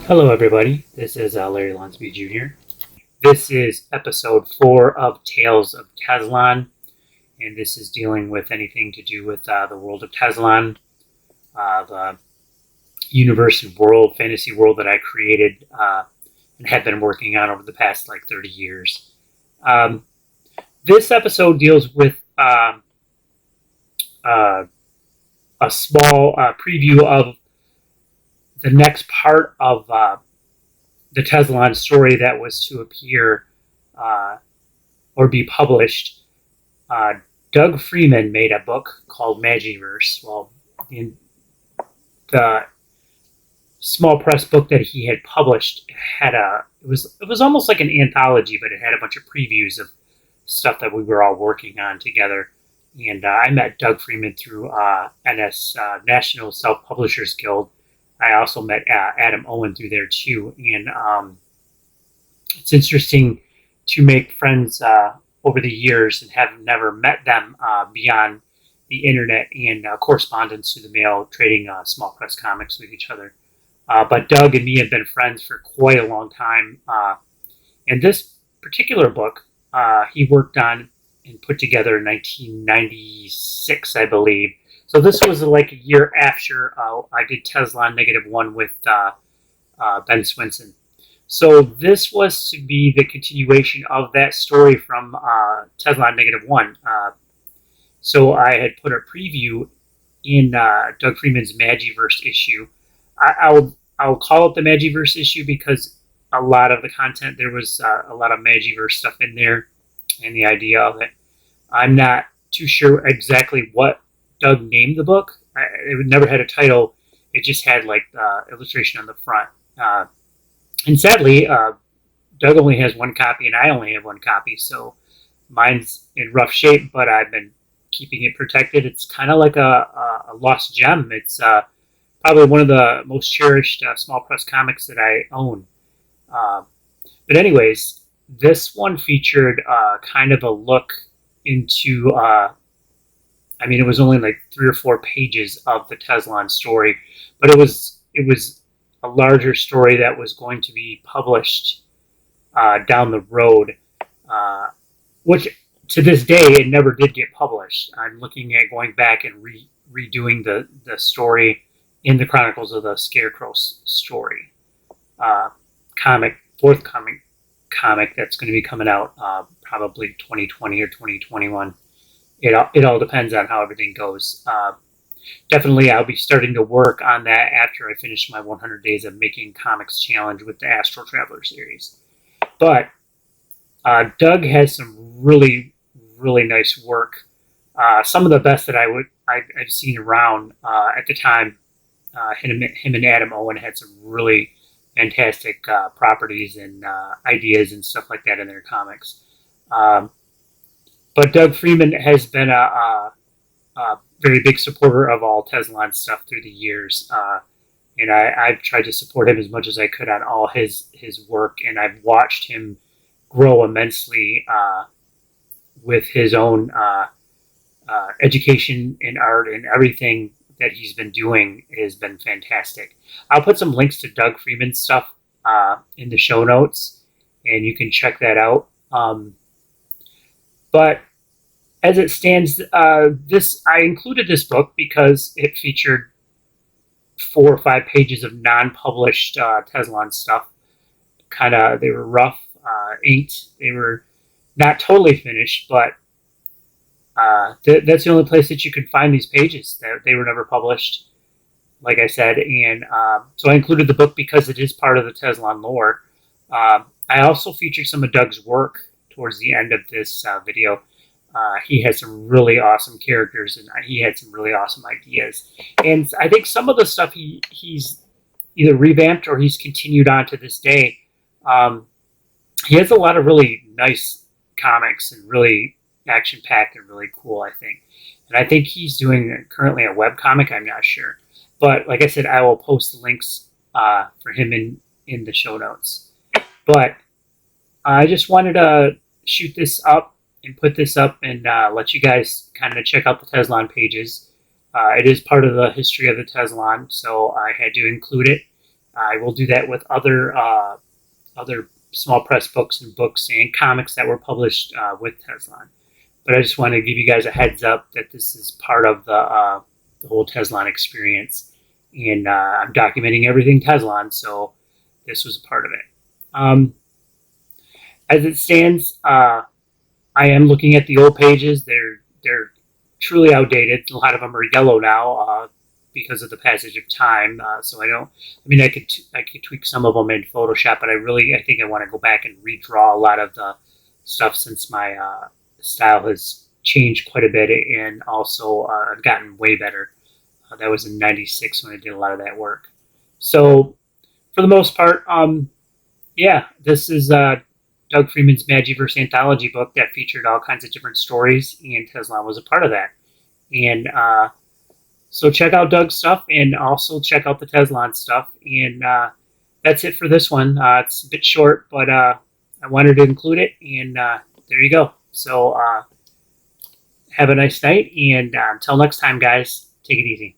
Hello, everybody. This is Larry Lonsby Jr. This is episode 4 of Tales of Tezlon, and this is dealing with anything to do with the world of Tezlon, the universe and world, fantasy world that I created and have been working on over the past 30 years. This episode deals with a small preview of the next part of the Tezlon story that was to appear or be published. Doug Freeman made a book called Magiverse. Well, in the small press book that he had published had it was almost like an anthology, but it had a bunch of previews of stuff that we were all working on together. And I met Doug Freeman through NS National Self Publishers Guild. I also met Adam Owen through there too, and it's interesting to make friends over the years and have never met them beyond the internet and correspondence through the mail, trading small press comics with each other. But Doug and me have been friends for quite a long time, and this particular book he worked on and put together in 1996, I believe. So this was like a year after I did Tezlon -1 with Ben Swinson. So this was to be the continuation of that story from Tezlon -1. So I had put a preview in Doug Freeman's Magiverse issue. I'll call it the Magiverse issue because a lot of the content, there was a lot of Magiverse stuff in there and the idea of it. I'm not too sure exactly what Doug named the book. It never had a title. It just had the illustration on the front. And sadly, Doug only has one copy and I only have one copy. So mine's in rough shape, but I've been keeping it protected. It's kind of like a lost gem. It's probably one of the most cherished small press comics that I own. But anyways, this one featured kind of a look into it was only 3 or 4 pages of the Tezlon story, but it was a larger story that was going to be published down the road, which to this day it never did get published. I'm looking at going back and redoing the story in the Chronicles of the Scarecrow story forthcoming comic that's going to be coming out probably 2020 or 2021. It all depends on how everything goes. Definitely, I'll be starting to work on that after I finish my 100 Days of Making Comics challenge with the Astral Traveler series. But Doug has some really, really nice work. Some of the best that I've seen around at the time. Him and Adam Owen had some really fantastic properties and ideas and stuff like that in their comics. But Doug Freeman has been a very big supporter of all Tezlon stuff through the years. And I've tried to support him as much as I could on all his work. And I've watched him grow immensely with his own education in art, and everything that he's been doing has been fantastic. I'll put some links to Doug Freeman's stuff in the show notes, and you can check that out. But as it stands, I included this book because it featured 4 or 5 pages of non-published Tezlon stuff. They were rough, inked. They were not totally finished, but that's the only place that you could find these pages. They were never published, like I said. And so I included the book because it is part of the Tezlon lore. I also featured some of Doug's work towards the end of this video. He had some really awesome characters, and he had some really awesome ideas. And I think some of the stuff he's either revamped or he's continued on to this day. He has a lot of really nice comics and really action-packed and really cool, I think. And I think he's doing currently a webcomic. I'm not sure. But like I said, I will post the links for him in the show notes. But I just wanted to shoot this up and put this up and let you guys kind of check out the Tezlon pages. It is part of the history of the Tezlon, so I had to include it. I will do that with other small press books and comics that were published with Tezlon. But I just want to give you guys a heads up that this is part of the whole Tezlon experience, and I'm documenting everything Tezlon, so this was a part of it. As it stands, I am looking at the old pages. They're truly outdated. A lot of them are yellow now because of the passage of time. So I could tweak some of them in Photoshop, but I think I want to go back and redraw a lot of the stuff since my style has changed quite a bit and also gotten way better. That was in '96 when I did a lot of that work. So for the most part, this is Doug Freeman's Magiverse anthology book that featured all kinds of different stories, and Tezlon was a part of that. And so check out Doug's stuff, and also check out the Tezlon stuff. And that's it for this one. It's a bit short, but I wanted to include it, and there you go. So have a nice night, and until next time, guys, take it easy.